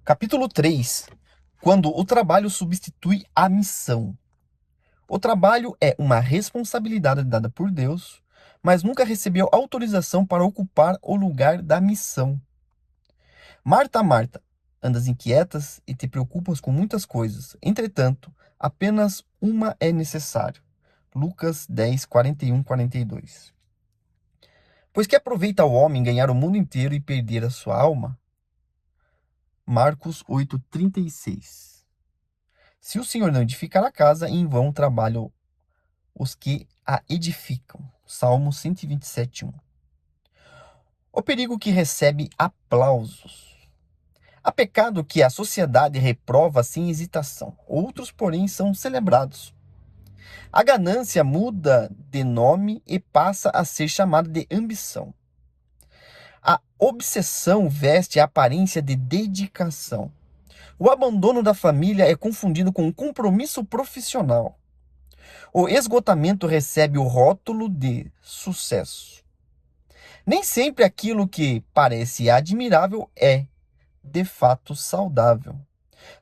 Capítulo 3. Quando o trabalho substitui a missão. O trabalho é uma responsabilidade dada por Deus, mas nunca recebeu autorização para ocupar o lugar da missão. Marta, Marta, andas inquietas e te preocupas com muitas coisas. Entretanto, apenas uma é necessário. Lucas 10, 41, 42. Pois que aproveita o homem ganhar o mundo inteiro e perder a sua alma? Marcos 8, 36. Se o Senhor não edificar a casa, em vão trabalham os que a edificam. Salmo 127, 1. O perigo que recebe aplausos. Há pecado que a sociedade reprova sem hesitação. Outros, porém, são celebrados. A ganância muda de nome e passa a ser chamada de ambição. A obsessão veste a aparência de dedicação. O abandono da família é confundido com um compromisso profissional. O esgotamento recebe o rótulo de sucesso. Nem sempre aquilo que parece admirável é, de fato, saudável.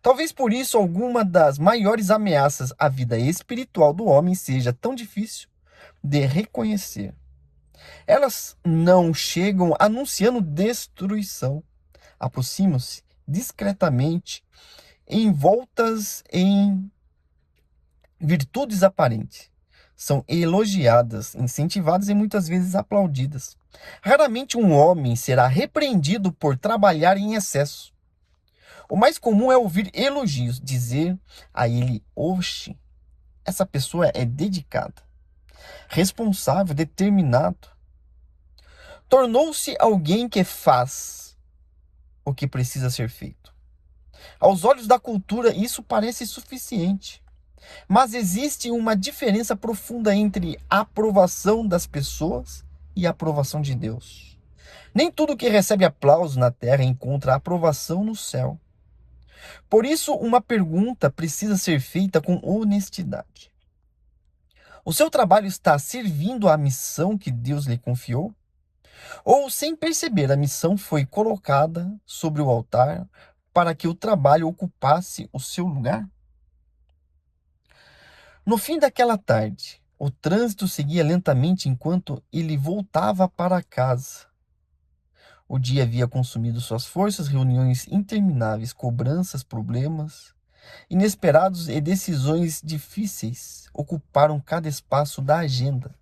Talvez por isso alguma das maiores ameaças à vida espiritual do homem seja tão difícil de reconhecer. Elas não chegam anunciando destruição. Aproximam-se discretamente, envoltas em virtudes aparentes. São elogiadas, incentivadas e muitas vezes aplaudidas. Raramente um homem será repreendido por trabalhar em excesso. O mais comum é ouvir elogios, dizer a ele: oxe, essa pessoa é dedicada, responsável, determinado. Tornou-se alguém que faz o que precisa ser feito. Aos olhos da cultura, isso parece suficiente. Mas existe uma diferença profunda entre a aprovação das pessoas e a aprovação de Deus. Nem tudo que recebe aplauso na terra encontra aprovação no céu. Por isso, uma pergunta precisa ser feita com honestidade. O seu trabalho está servindo à missão que Deus lhe confiou? Ou, sem perceber, a missão foi colocada sobre o altar para que o trabalho ocupasse o seu lugar? No fim daquela tarde, o trânsito seguia lentamente enquanto ele voltava para casa. O dia havia consumido suas forças, reuniões intermináveis, cobranças, problemas inesperados e decisões difíceis ocuparam cada espaço da agenda.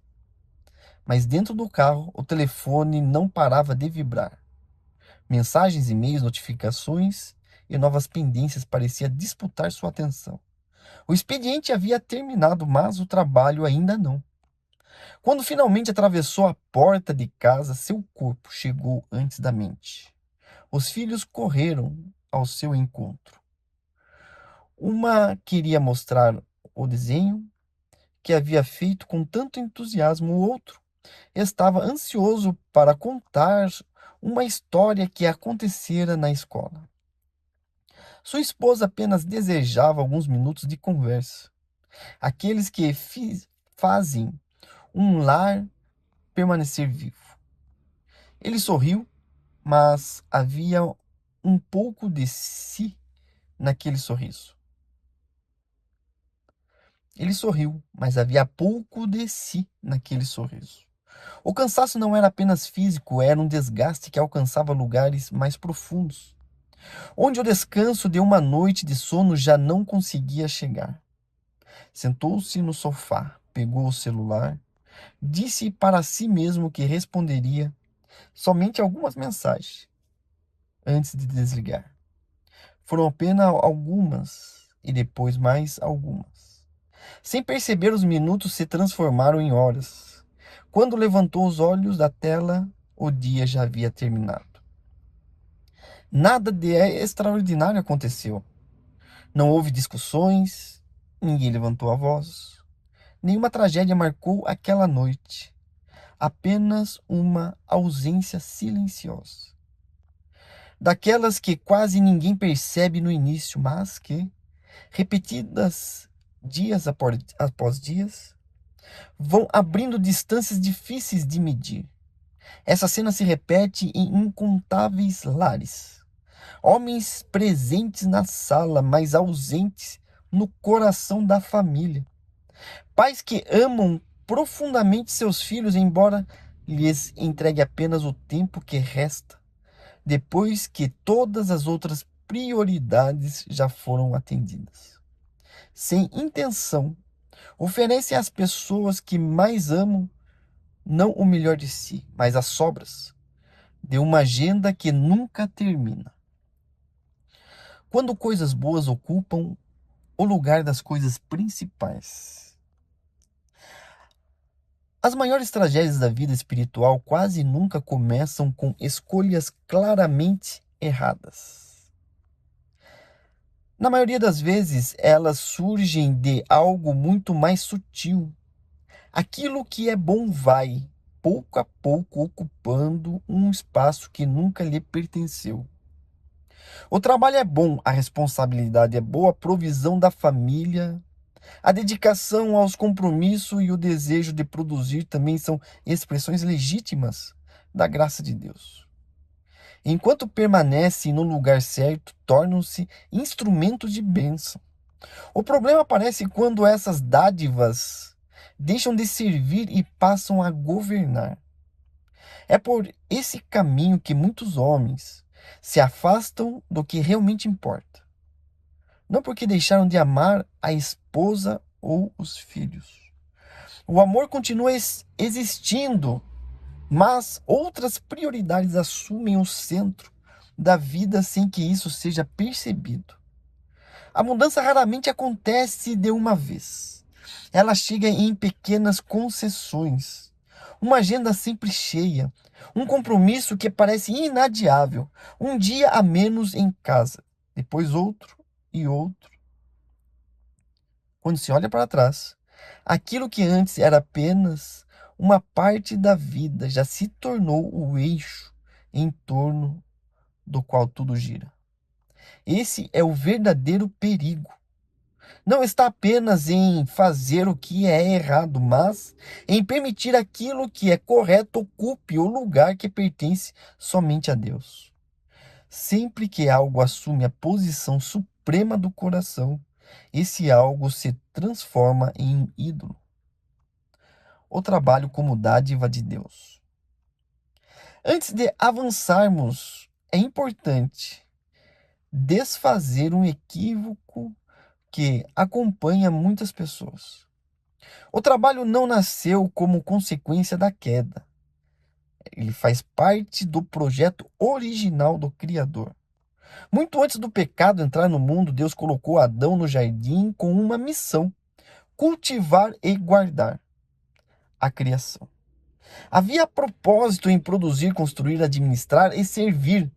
Mas dentro do carro, o telefone não parava de vibrar. Mensagens, e-mails, notificações e novas pendências pareciam disputar sua atenção. O expediente havia terminado, mas o trabalho ainda não. Quando finalmente atravessou a porta de casa, seu corpo chegou antes da mente. Os filhos correram ao seu encontro. Uma queria mostrar o desenho que havia feito com tanto entusiasmo, o outro estava ansioso para contar uma história que acontecera na escola. Sua esposa apenas desejava alguns minutos de conversa. Aqueles que fazem um lar permanecer vivo. Ele sorriu, mas havia um pouco de si naquele sorriso. Ele sorriu, mas havia pouco de si naquele sorriso. O cansaço não era apenas físico, era um desgaste que alcançava lugares mais profundos, onde o descanso de uma noite de sono já não conseguia chegar. Sentou-se no sofá, pegou o celular, disse para si mesmo que responderia somente algumas mensagens antes de desligar. Foram apenas algumas e depois mais algumas. Sem perceber, os minutos se transformaram em horas. Quando levantou os olhos da tela, o dia já havia terminado. Nada de extraordinário aconteceu. Não houve discussões, ninguém levantou a voz. Nenhuma tragédia marcou aquela noite. Apenas uma ausência silenciosa. Daquelas que quase ninguém percebe no início, mas que, repetidas dias após dias, vão abrindo distâncias difíceis de medir. Essa cena se repete em incontáveis lares. Homens presentes na sala, mas ausentes no coração da família. Pais que amam profundamente seus filhos, embora lhes entregue apenas o tempo que resta, depois que todas as outras prioridades já foram atendidas. Sem intenção, oferecem às pessoas que mais amam não o melhor de si, mas as sobras de uma agenda que nunca termina. Quando coisas boas ocupam o lugar das coisas principais. As maiores tragédias da vida espiritual quase nunca começam com escolhas claramente erradas. Na maioria das vezes, elas surgem de algo muito mais sutil. Aquilo que é bom vai, pouco a pouco, ocupando um espaço que nunca lhe pertenceu. O trabalho é bom, a responsabilidade é boa, a provisão da família, a dedicação aos compromissos e o desejo de produzir também são expressões legítimas da graça de Deus. Enquanto permanecem no lugar certo, tornam-se instrumentos de bênção. O problema aparece quando essas dádivas deixam de servir e passam a governar. É por esse caminho que muitos homens se afastam do que realmente importa. Não porque deixaram de amar a esposa ou os filhos. O amor continua existindo, mas outras prioridades assumem o centro da vida sem que isso seja percebido. A mudança raramente acontece de uma vez. Ela chega em pequenas concessões. Uma agenda sempre cheia. Um compromisso que parece inadiável. Um dia a menos em casa. Depois outro e outro. Quando se olha para trás, aquilo que antes era apenas uma parte da vida já se tornou o eixo em torno do qual tudo gira. Esse é o verdadeiro perigo. Não está apenas em fazer o que é errado, mas em permitir aquilo que é correto ocupe o lugar que pertence somente a Deus. Sempre que algo assume a posição suprema do coração, esse algo se transforma em um ídolo. O trabalho como dádiva de Deus. Antes de avançarmos, é importante desfazer um equívoco que acompanha muitas pessoas. O trabalho não nasceu como consequência da queda. Ele faz parte do projeto original do Criador. Muito antes do pecado entrar no mundo, Deus colocou Adão no jardim com uma missão: cultivar e guardar a criação. Havia propósito em produzir, construir, administrar e servir.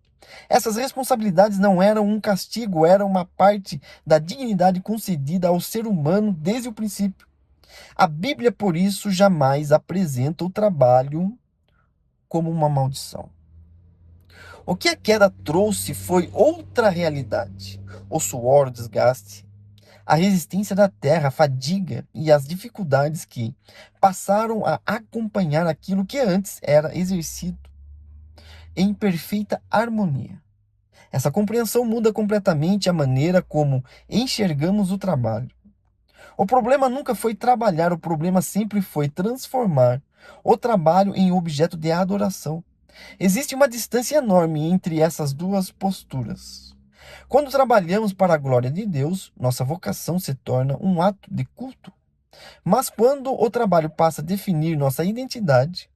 Essas responsabilidades não eram um castigo, eram uma parte da dignidade concedida ao ser humano desde o princípio. A Bíblia, por isso, jamais apresenta o trabalho como uma maldição. O que a queda trouxe foi outra realidade: o suor, o desgaste, a resistência da terra, a fadiga e as dificuldades que passaram a acompanhar aquilo que antes era exercido em perfeita harmonia. Essa compreensão muda completamente a maneira como enxergamos o trabalho. O problema nunca foi trabalhar, o problema sempre foi transformar o trabalho em objeto de adoração. Existe uma distância enorme entre essas duas posturas. Quando trabalhamos para a glória de Deus, nossa vocação se torna um ato de culto. Mas quando o trabalho passa a definir nossa identidade,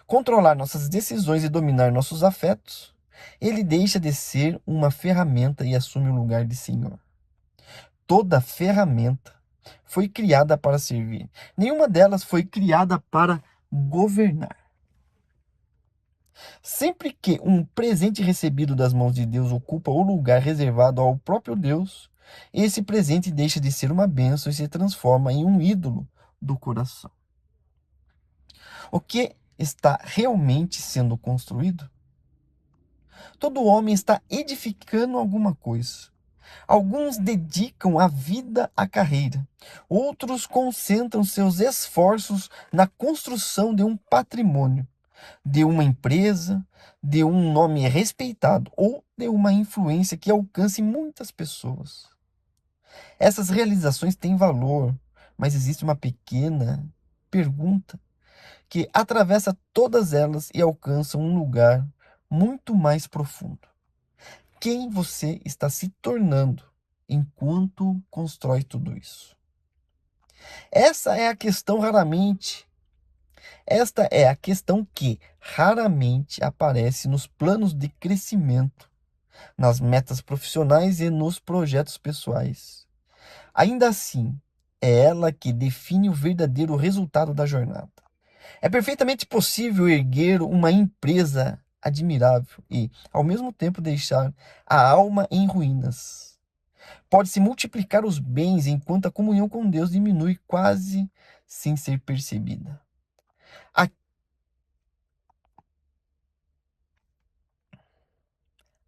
controlar nossas decisões e dominar nossos afetos, ele deixa de ser uma ferramenta e assume o lugar de Senhor. Toda ferramenta foi criada para servir. Nenhuma delas foi criada para governar. Sempre que um presente recebido das mãos de Deus ocupa o lugar reservado ao próprio Deus, esse presente deixa de ser uma bênção e se transforma em um ídolo do coração. O que está realmente sendo construído? Todo homem está edificando alguma coisa. Alguns dedicam a vida à carreira. Outros concentram seus esforços na construção de um patrimônio. de uma empresa, de um nome respeitado ou de uma influência que alcance muitas pessoas. Essas realizações têm valor, mas existe uma pequena pergunta que atravessa todas elas e alcança um lugar muito mais profundo. Quem você está se tornando enquanto constrói tudo isso? Essa é a questão raramente. Esta é a questão que raramente aparece nos planos de crescimento, nas metas profissionais e nos projetos pessoais. Ainda assim, é ela que define o verdadeiro resultado da jornada. É perfeitamente possível erguer uma empresa admirável e, ao mesmo tempo, deixar a alma em ruínas. Pode-se multiplicar os bens enquanto a comunhão com Deus diminui quase sem ser percebida. A,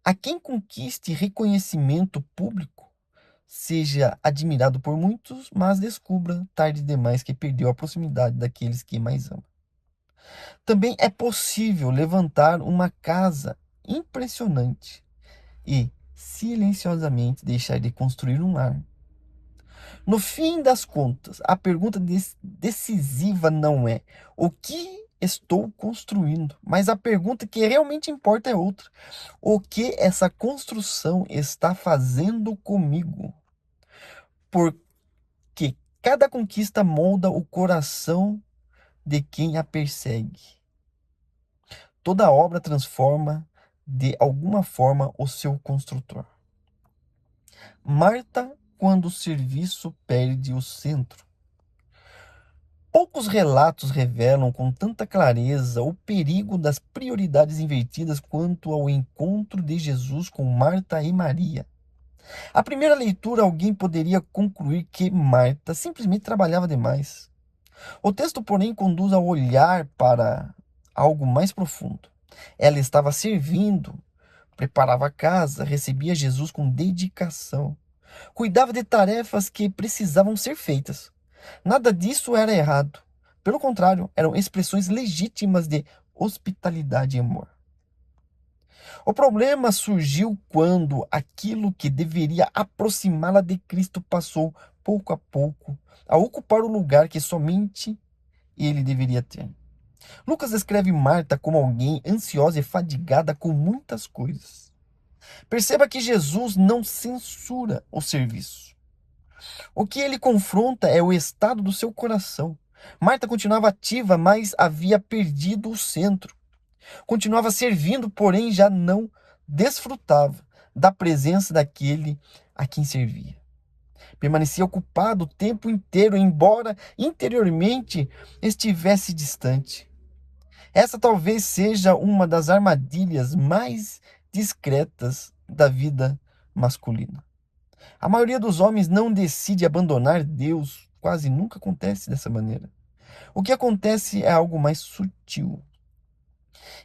a quem conquiste reconhecimento público, seja admirado por muitos, mas descubra tarde demais que perdeu a proximidade daqueles que mais ama. Também é possível levantar uma casa impressionante e silenciosamente deixar de construir um lar. No fim das contas, a pergunta decisiva não é o que estou construindo, mas a pergunta que realmente importa é outra: o que essa construção está fazendo comigo? Porque cada conquista molda o coração de quem a persegue. Toda obra transforma de alguma forma o seu construtor. Marta, quando o serviço perde o centro. Poucos relatos revelam com tanta clareza o perigo das prioridades invertidas quanto ao encontro de Jesus com Marta e Maria. À primeira leitura, alguém poderia concluir que Marta simplesmente trabalhava demais. O texto, porém, conduz ao olhar para algo mais profundo. Ela estava servindo, preparava a casa, recebia Jesus com dedicação, cuidava de tarefas que precisavam ser feitas. Nada disso era errado. Pelo contrário, eram expressões legítimas de hospitalidade e amor. O problema surgiu quando aquilo que deveria aproximá-la de Cristo passou, pouco a pouco, a ocupar o lugar que somente ele deveria ter. Lucas descreve Marta como alguém ansiosa e fadigada com muitas coisas. Perceba que Jesus não censura o serviço. O que ele confronta é o estado do seu coração. Marta continuava ativa, mas havia perdido o centro. Continuava servindo, porém já não desfrutava da presença daquele a quem servia. Permanecia ocupado o tempo inteiro, embora interiormente estivesse distante. Essa talvez seja uma das armadilhas mais discretas da vida masculina. A maioria dos homens não decide abandonar Deus, quase nunca acontece dessa maneira. O que acontece é algo mais sutil.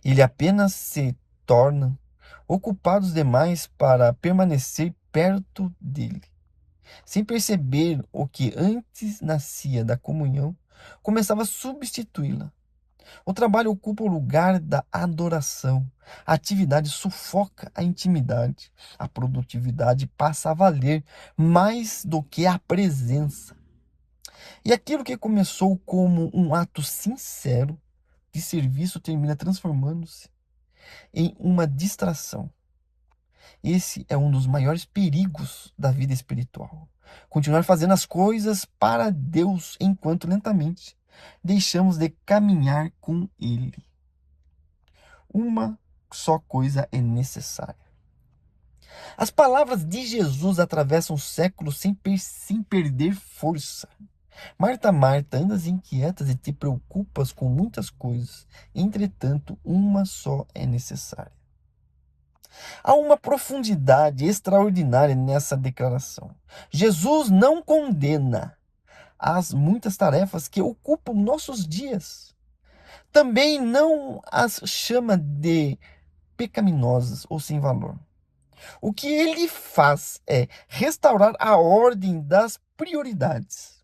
Ele apenas se torna ocupados demais para permanecer perto dele. Sem perceber o que antes nascia da comunhão, começava a substituí-la. O trabalho ocupa o lugar da adoração. A atividade sufoca a intimidade. A produtividade passa a valer mais do que a presença. E aquilo que começou como um ato sincero de serviço termina transformando-se em uma distração. Esse é um dos maiores perigos da vida espiritual. Continuar fazendo as coisas para Deus enquanto lentamente deixamos de caminhar com Ele. Uma só coisa é necessária. As palavras de Jesus atravessam séculos sem perder força. Marta, Marta, andas inquietas e te preocupas com muitas coisas. Entretanto, uma só é necessária. Há uma profundidade extraordinária nessa declaração. Jesus não condena as muitas tarefas que ocupam nossos dias. Também não as chama de pecaminosas ou sem valor. O que ele faz é restaurar a ordem das prioridades.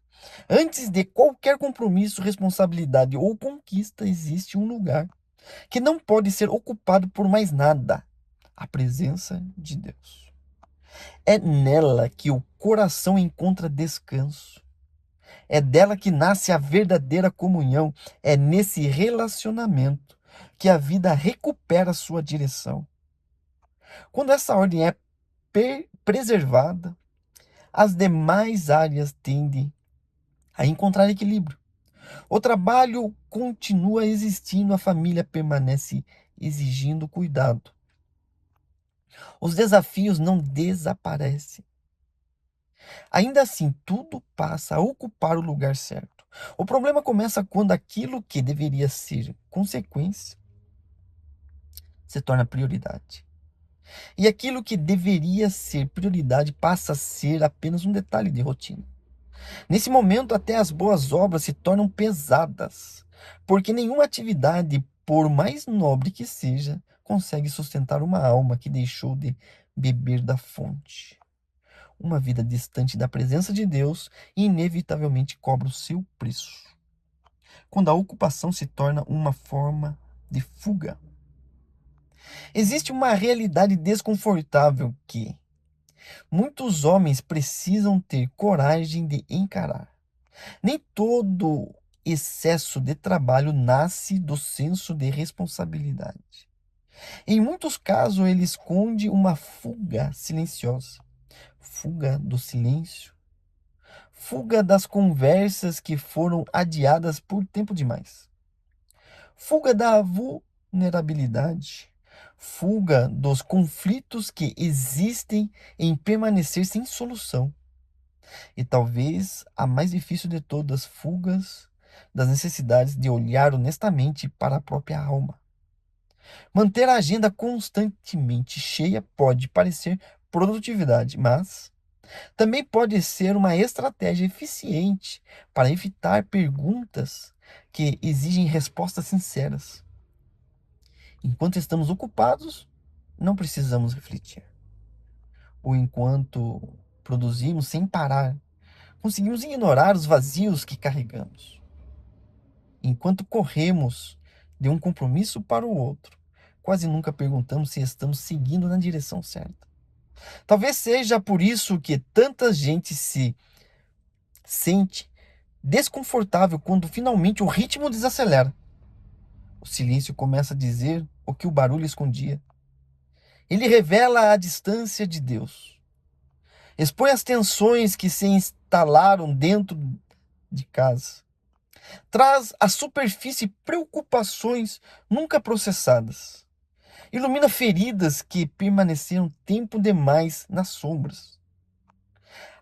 Antes de qualquer compromisso, responsabilidade ou conquista, existe um lugar. que não pode ser ocupado por mais nada: a presença de Deus. É nela que o coração encontra descanso. É dela que nasce a verdadeira comunhão. É nesse relacionamento que a vida recupera sua direção. Quando essa ordem é preservada, as demais áreas tendem a encontrar equilíbrio. O trabalho continua existindo, a família permanece exigindo cuidado. Os desafios não desaparecem. Ainda assim, tudo passa a ocupar o lugar certo. O problema começa quando aquilo que deveria ser consequência se torna prioridade. E aquilo que deveria ser prioridade passa a ser apenas um detalhe de rotina. Nesse momento, até as boas obras se tornam pesadas, porque nenhuma atividade, por mais nobre que seja, consegue sustentar uma alma que deixou de beber da fonte. Uma vida distante da presença de Deus inevitavelmente cobra o seu preço, quando a ocupação se torna uma forma de fuga. Existe uma realidade desconfortável que muitos homens precisam ter coragem de encarar. Nem todo excesso de trabalho nasce do senso de responsabilidade. Em muitos casos, ele esconde uma fuga silenciosa, fuga do silêncio, fuga das conversas que foram adiadas por tempo demais, fuga da vulnerabilidade, fuga dos conflitos que existem em permanecer sem solução. E talvez a mais difícil de todas, fugas das necessidades de olhar honestamente para a própria alma. Manter a agenda constantemente cheia pode parecer produtividade, mas também pode ser uma estratégia eficiente para evitar perguntas que exigem respostas sinceras. Enquanto estamos ocupados, não precisamos refletir. Ou enquanto produzimos sem parar, conseguimos ignorar os vazios que carregamos. Enquanto corremos de um compromisso para o outro, quase nunca perguntamos se estamos seguindo na direção certa. Talvez seja por isso que tanta gente se sente desconfortável quando finalmente o ritmo desacelera. O silêncio começa a dizer o que o barulho escondia. Ele revela a distância de Deus. Expõe as tensões que se instalaram dentro de casa. Traz à superfície preocupações nunca processadas. Ilumina feridas que permaneceram tempo demais nas sombras.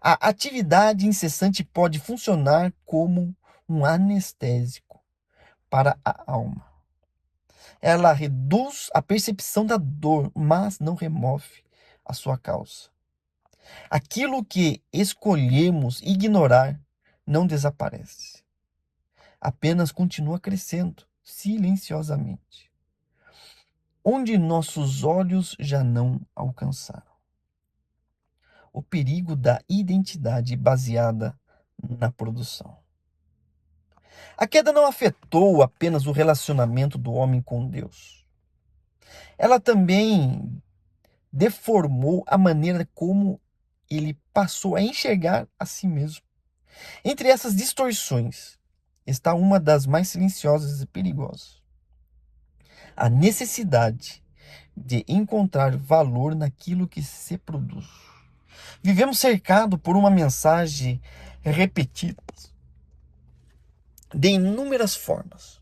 A atividade incessante pode funcionar como um anestésico para a alma. Ela reduz a percepção da dor, mas não remove a sua causa. Aquilo que escolhemos ignorar não desaparece. Apenas continua crescendo silenciosamente, onde nossos olhos já não alcançaram. O perigo da identidade baseada na produção. A queda não afetou apenas o relacionamento do homem com Deus. Ela também deformou a maneira como ele passou a enxergar a si mesmo. Entre essas distorções está uma das mais silenciosas e perigosas: a necessidade de encontrar valor naquilo que se produz. Vivemos cercados por uma mensagem repetida de inúmeras formas.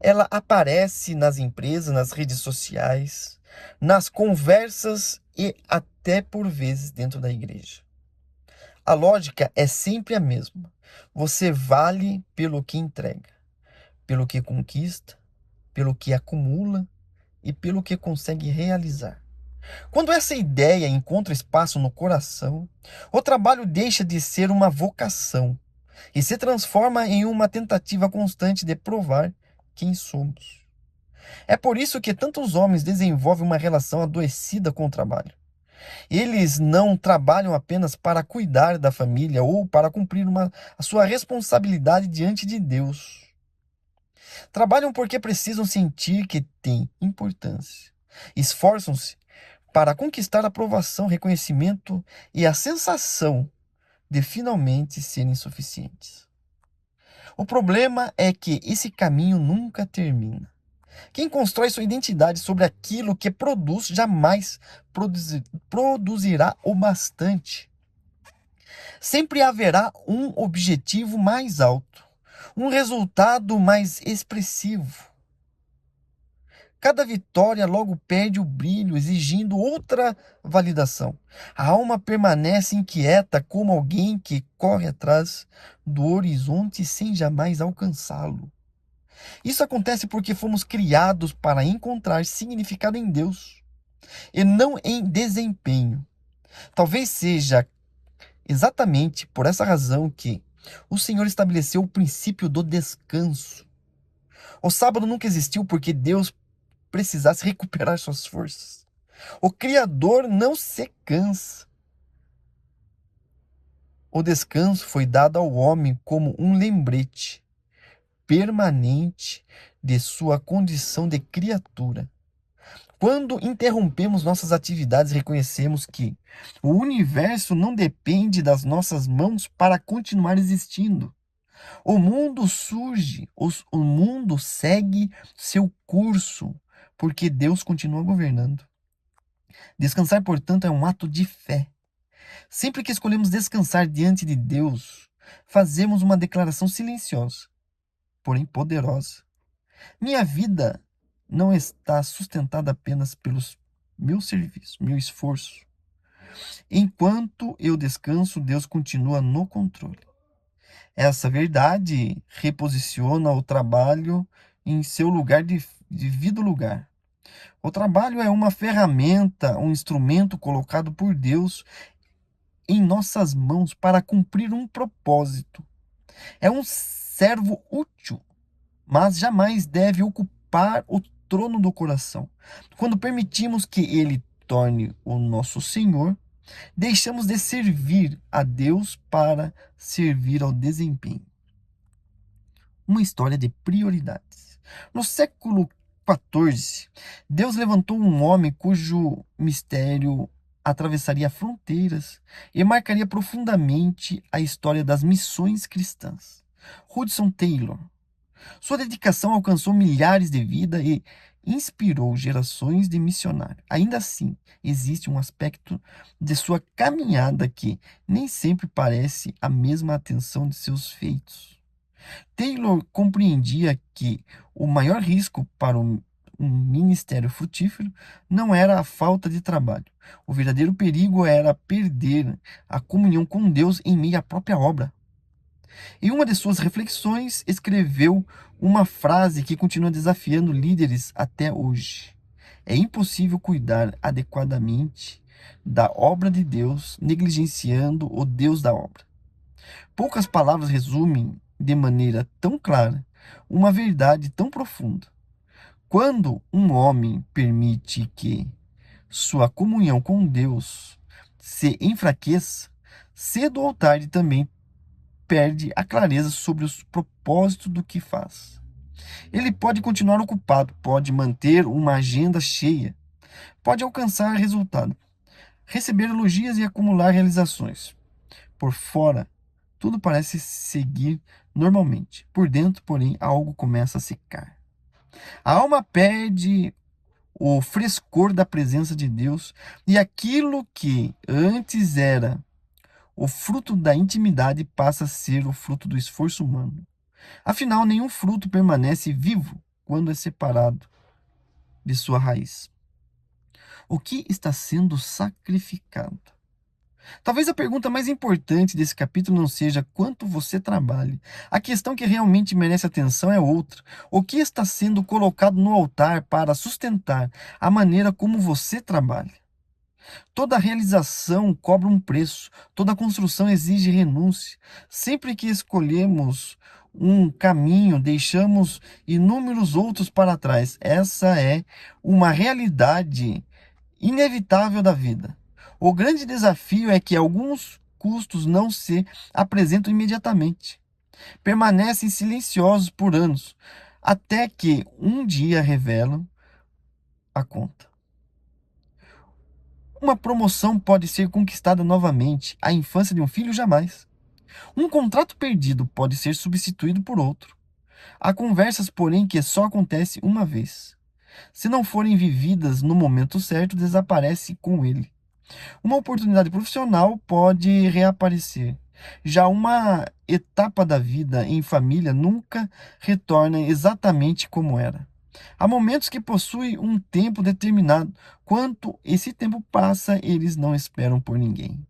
Ela aparece nas empresas, nas redes sociais, nas conversas e até por vezes dentro da igreja. A lógica é sempre a mesma. Você vale pelo que entrega, pelo que conquista, pelo que acumula e pelo que consegue realizar. Quando essa ideia encontra espaço no coração, o trabalho deixa de ser uma vocação e se transforma em uma tentativa constante de provar quem somos. É por isso que tantos homens desenvolvem uma relação adoecida com o trabalho. Eles não trabalham apenas para cuidar da família ou para cumprir a sua responsabilidade diante de Deus. Trabalham porque precisam sentir que têm importância. Esforçam-se para conquistar aprovação, reconhecimento e a sensação de finalmente serem suficientes. O problema é que esse caminho nunca termina. Quem constrói sua identidade sobre aquilo que produz jamais produzirá o bastante. Sempre haverá um objetivo mais alto, um resultado mais expressivo. Cada vitória logo perde o brilho, exigindo outra validação. A alma permanece inquieta como alguém que corre atrás do horizonte sem jamais alcançá-lo. Isso acontece porque fomos criados para encontrar significado em Deus e não em desempenho. Talvez seja exatamente por essa razão que o Senhor estabeleceu o princípio do descanso. O sábado nunca existiu porque Deus precisasse recuperar suas forças. O Criador não se cansa. O descanso foi dado ao homem como um lembrete permanente de sua condição de criatura. Quando interrompemos nossas atividades, reconhecemos que o universo não depende das nossas mãos para continuar existindo. O mundo surge, o mundo segue seu curso, porque Deus continua governando. Descansar, portanto, é um ato de fé. Sempre que escolhemos descansar diante de Deus, fazemos uma declaração silenciosa, porém poderosa. Minha vida não está sustentada apenas pelos meus serviços, meu esforço. Enquanto eu descanso, Deus continua no controle. Essa verdade reposiciona o trabalho em seu lugar de devido lugar. O trabalho é uma ferramenta, um instrumento colocado por Deus em nossas mãos para cumprir um propósito. É um servo útil, mas jamais deve ocupar o trono do coração. Quando permitimos que ele torne o nosso Senhor, deixamos de servir a Deus para servir ao desempenho. Uma história de prioridades. No século XIV, Deus levantou um homem cujo mistério atravessaria fronteiras e marcaria profundamente a história das missões cristãs. Hudson Taylor. Sua dedicação alcançou milhares de vidas e inspirou gerações de missionários. Ainda assim, existe um aspecto de sua caminhada que nem sempre parece a mesma atenção de seus feitos. Taylor compreendia que o maior risco para um ministério frutífero não era a falta de trabalho. O verdadeiro perigo era perder a comunhão com Deus em meio à própria obra. Em uma de suas reflexões, escreveu uma frase que continua desafiando líderes até hoje. É impossível cuidar adequadamente da obra de Deus, negligenciando o Deus da obra. Poucas palavras resumem de maneira tão clara uma verdade tão profunda. Quando um homem permite que sua comunhão com Deus se enfraqueça, cedo ou tarde também perde a clareza sobre os propósitos do que faz. Ele pode continuar ocupado, pode manter uma agenda cheia, pode alcançar resultado, receber elogios e acumular realizações. Por fora, tudo parece seguir normalmente. Por dentro, porém, algo começa a secar. A alma perde o frescor da presença de Deus e aquilo que antes era o fruto da intimidade passa a ser o fruto do esforço humano. Afinal, nenhum fruto permanece vivo quando é separado de sua raiz. O que está sendo sacrificado? Talvez a pergunta mais importante desse capítulo não seja quanto você trabalha. A questão que realmente merece atenção é outra. O que está sendo colocado no altar para sustentar a maneira como você trabalha? Toda realização cobra um preço, toda construção exige renúncia. Sempre que escolhemos um caminho, deixamos inúmeros outros para trás. Essa é uma realidade inevitável da vida. O grande desafio é que alguns custos não se apresentam imediatamente. Permanecem silenciosos por anos, até que um dia revelam a conta. Uma promoção pode ser conquistada novamente, a infância de um filho jamais. Um contrato perdido pode ser substituído por outro. Há conversas, porém, que só acontecem uma vez. Se não forem vividas no momento certo, desaparece com ele. Uma oportunidade profissional pode reaparecer. Já uma etapa da vida em família nunca retorna exatamente como era. Há momentos que possuem um tempo determinado. Quanto esse tempo passa, eles não esperam por ninguém.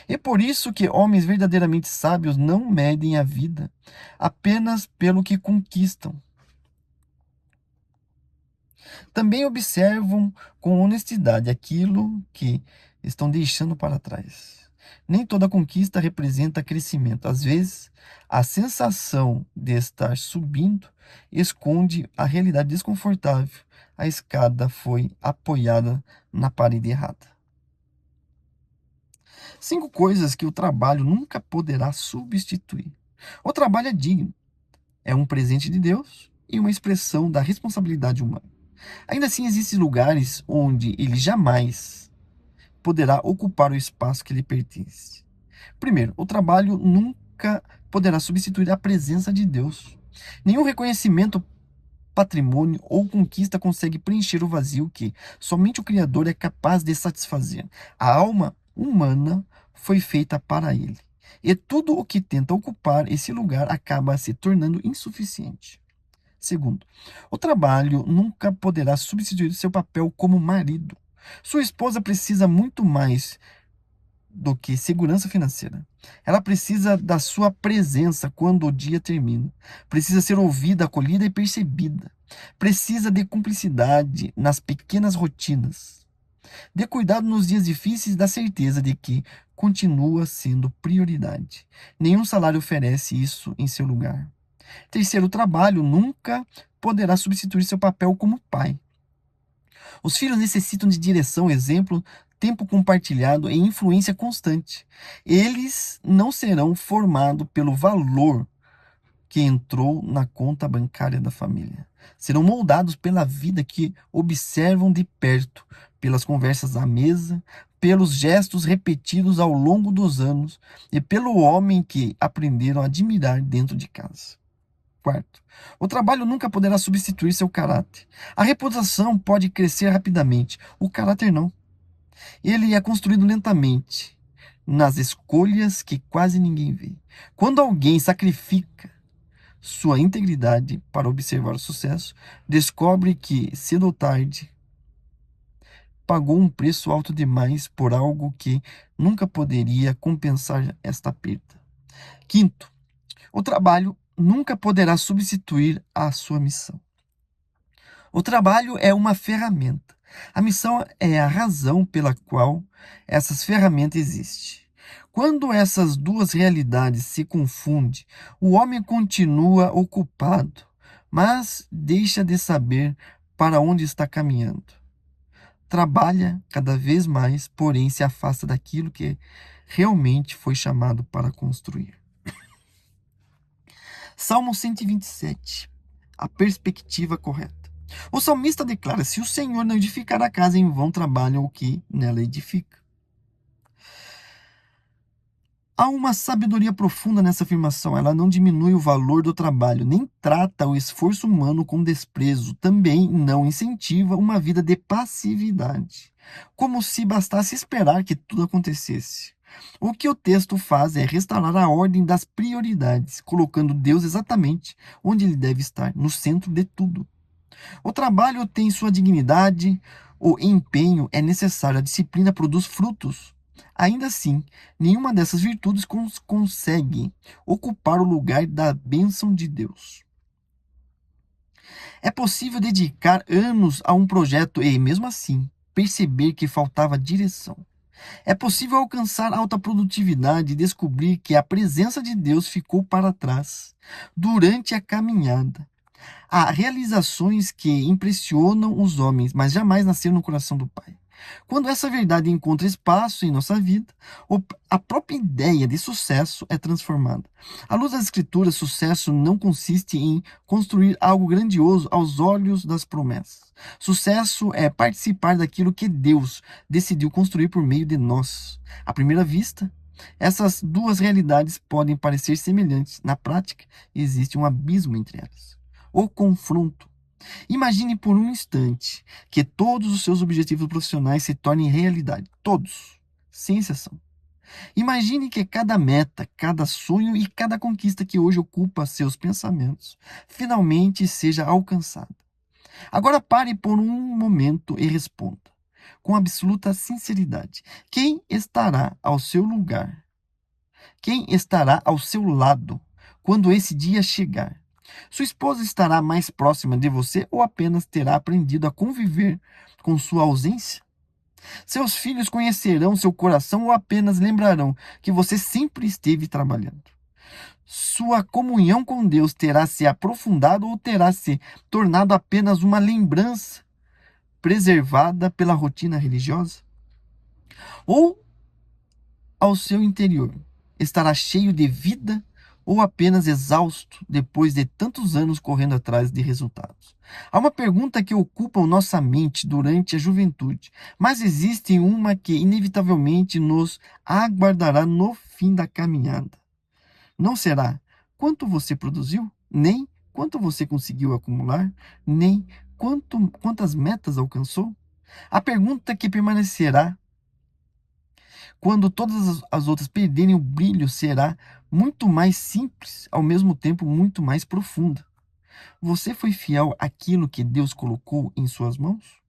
É por isso que homens verdadeiramente sábios não medem a vida apenas pelo que conquistam. Também observam com honestidade aquilo que estão deixando para trás. Nem toda conquista representa crescimento. Às vezes, a sensação de estar subindo esconde a realidade desconfortável. A escada foi apoiada na parede errada. 5 coisas que o trabalho nunca poderá substituir. O trabalho é digno, é um presente de Deus e uma expressão da responsabilidade humana. Ainda assim, existem lugares onde ele jamais poderá ocupar o espaço que lhe pertence. Primeiro, o trabalho nunca poderá substituir a presença de Deus. Nenhum reconhecimento, patrimônio ou conquista consegue preencher o vazio que somente o Criador é capaz de satisfazer. A alma humana foi feita para ele. E tudo o que tenta ocupar esse lugar acaba se tornando insuficiente. Segundo, o trabalho nunca poderá substituir seu papel como marido. Sua esposa precisa muito mais do que segurança financeira. Ela precisa da sua presença quando o dia termina. Precisa ser ouvida, acolhida e percebida. Precisa de cumplicidade nas pequenas rotinas. De cuidado nos dias difíceis, da certeza de que continua sendo prioridade. Nenhum salário oferece isso em seu lugar. Terceiro, o trabalho nunca poderá substituir seu papel como pai. Os filhos necessitam de direção, exemplo, tempo compartilhado e influência constante. Eles não serão formados pelo valor que entrou na conta bancária da família. Serão moldados pela vida que observam de perto, pelas conversas à mesa, pelos gestos repetidos ao longo dos anos e pelo homem que aprenderam a admirar dentro de casa. Quarto, o trabalho nunca poderá substituir seu caráter. A reputação pode crescer rapidamente, o caráter não. Ele é construído lentamente, nas escolhas que quase ninguém vê. Quando alguém sacrifica sua integridade para observar o sucesso, descobre que, cedo ou tarde, pagou um preço alto demais por algo que nunca poderia compensar esta perda. Quinto, o trabalho nunca poderá substituir a sua missão. O trabalho é uma ferramenta. A missão é a razão pela qual essas ferramentas existem. Quando essas duas realidades se confundem, o homem continua ocupado, mas deixa de saber para onde está caminhando. Trabalha cada vez mais, porém se afasta daquilo que realmente foi chamado para construir. Salmo 127. A perspectiva correta. O salmista declara: se o Senhor não edificar a casa, em vão trabalham o que nela edifica. Há uma sabedoria profunda nessa afirmação. Ela não diminui o valor do trabalho, nem trata o esforço humano com desprezo. Também não incentiva uma vida de passividade, como se bastasse esperar que tudo acontecesse. O que o texto faz é restaurar a ordem das prioridades, colocando Deus exatamente onde ele deve estar, no centro de tudo. O trabalho tem sua dignidade, o empenho é necessário, a disciplina produz frutos. Ainda assim, nenhuma dessas virtudes consegue ocupar o lugar da bênção de Deus. É possível dedicar anos a um projeto e, mesmo assim, perceber que faltava direção. É possível alcançar alta produtividade e descobrir que a presença de Deus ficou para trás durante a caminhada. Há realizações que impressionam os homens, mas jamais nasceram no coração do Pai. Quando essa verdade encontra espaço em nossa vida, a própria ideia de sucesso é transformada. À luz das Escrituras, sucesso não consiste em construir algo grandioso aos olhos das promessas. Sucesso é participar daquilo que Deus decidiu construir por meio de nós. À primeira vista, essas duas realidades podem parecer semelhantes. Na prática, existe um abismo entre elas. O confronto. Imagine por um instante que todos os seus objetivos profissionais se tornem realidade. Todos, sem exceção. Imagine que cada meta, cada sonho e cada conquista que hoje ocupa seus pensamentos finalmente seja alcançada. Agora pare por um momento e responda, com absoluta sinceridade: quem estará ao seu lugar? Quem estará ao seu lado quando esse dia chegar? Sua esposa estará mais próxima de você ou apenas terá aprendido a conviver com sua ausência? Seus filhos conhecerão seu coração ou apenas lembrarão que você sempre esteve trabalhando? Sua comunhão com Deus terá se aprofundado ou terá se tornado apenas uma lembrança preservada pela rotina religiosa? Ou ao seu interior estará cheio de vida ou apenas exausto depois de tantos anos correndo atrás de resultados? Há uma pergunta que ocupa nossa mente durante a juventude, mas existe uma que inevitavelmente nos aguardará no fim da caminhada. Não será quanto você produziu, nem quanto você conseguiu acumular, nem quantas metas alcançou. A pergunta que permanecerá quando todas as outras perderem o brilho será muito mais simples, ao mesmo tempo muito mais profunda. Você foi fiel àquilo que Deus colocou em suas mãos?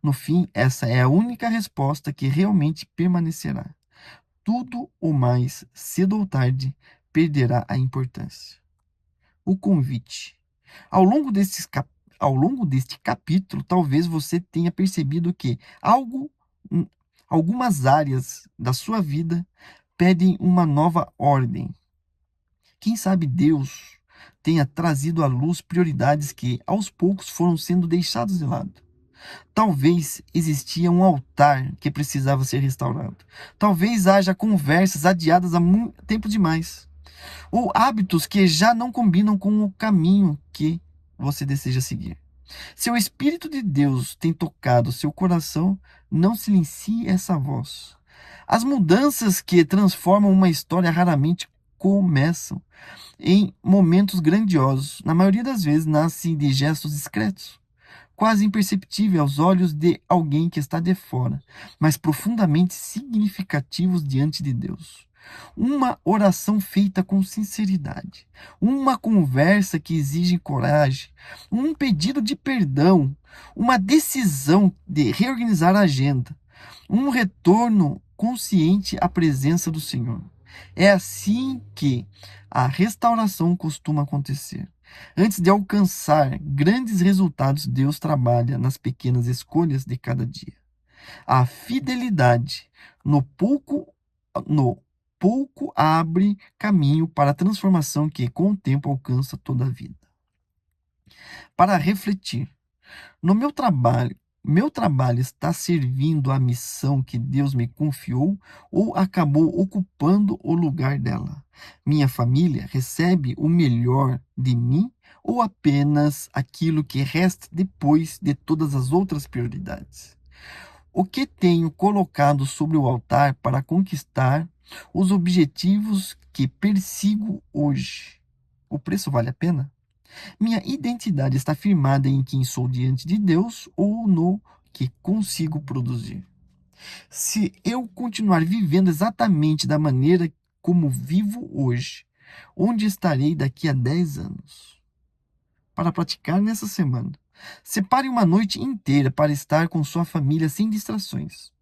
No fim, essa é a única resposta que realmente permanecerá. Tudo o mais, cedo ou tarde, perderá a importância. O convite. Ao longo deste capítulo, talvez você tenha percebido que algumas áreas da sua vida pedem uma nova ordem. Quem sabe Deus tenha trazido à luz prioridades que aos poucos foram sendo deixadas de lado. Talvez existia um altar que precisava ser restaurado. Talvez haja conversas adiadas há muito tempo demais. Ou hábitos que já não combinam com o caminho que você deseja seguir. Se o Espírito de Deus tem tocado seu coração, não silencie essa voz. As mudanças que transformam uma história raramente começam em momentos grandiosos. Na maioria das vezes, nascem de gestos discretos, quase imperceptíveis aos olhos de alguém que está de fora, mas profundamente significativos diante de Deus. Uma oração feita com sinceridade, uma conversa que exige coragem, um pedido de perdão, uma decisão de reorganizar a agenda, um retorno consciente à presença do Senhor. É assim que a restauração costuma acontecer. Antes de alcançar grandes resultados, Deus trabalha nas pequenas escolhas de cada dia. A fidelidade no pouco abre caminho para a transformação que, com o tempo, alcança toda a vida. Para refletir, no meu trabalho está servindo à missão que Deus me confiou ou acabou ocupando o lugar dela? Minha família recebe o melhor de mim ou apenas aquilo que resta depois de todas as outras prioridades? O que tenho colocado sobre o altar para conquistar os objetivos que persigo hoje? O preço vale a pena? Minha identidade está firmada em quem sou diante de Deus ou no que consigo produzir? Se eu continuar vivendo exatamente da maneira como vivo hoje, onde estarei daqui a 10 anos? Para praticar nessa semana, separe uma noite inteira para estar com sua família sem distrações.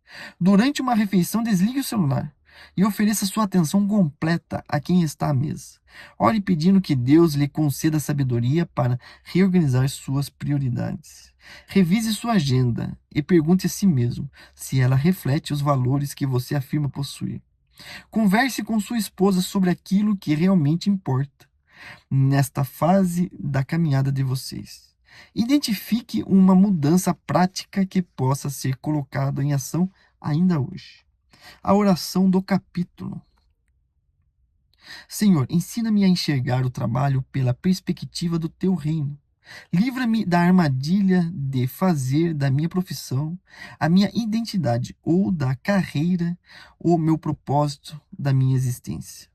Durante uma refeição, desligue o celular e ofereça sua atenção completa a quem está à mesa. Ore pedindo que Deus lhe conceda sabedoria para reorganizar suas prioridades. Revise sua agenda e pergunte a si mesmo se ela reflete os valores que você afirma possuir. Converse com sua esposa sobre aquilo que realmente importa nesta fase da caminhada de vocês. Identifique uma mudança prática que possa ser colocada em ação ainda hoje. A oração do capítulo. Senhor, ensina-me a enxergar o trabalho pela perspectiva do teu reino. Livra-me da armadilha de fazer da minha profissão a minha identidade ou da carreira o meu propósito da minha existência.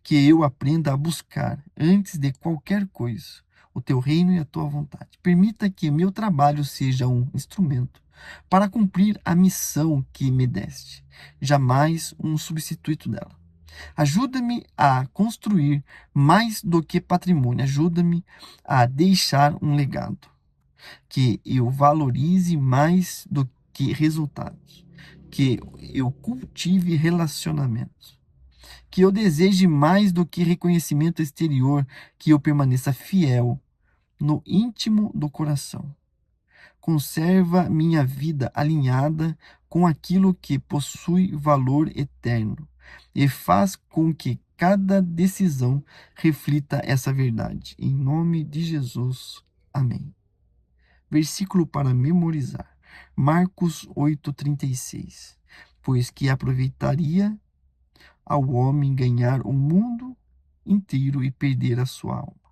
Que eu aprenda a buscar, antes de qualquer coisa, o teu reino e a tua vontade. Permita que meu trabalho seja um instrumento para cumprir a missão que me deste, jamais um substituto dela. Ajuda-me a construir mais do que patrimônio, ajuda-me a deixar um legado, que eu valorize mais do que resultados, que eu cultive relacionamentos, que eu deseje mais do que reconhecimento exterior, que eu permaneça fiel no íntimo do coração. Conserva minha vida alinhada com aquilo que possui valor eterno e faz com que cada decisão reflita essa verdade. Em nome de Jesus. Amém. Versículo para memorizar. Marcos 8:36. Pois que aproveitaria ao homem ganhar o mundo inteiro e perder a sua alma.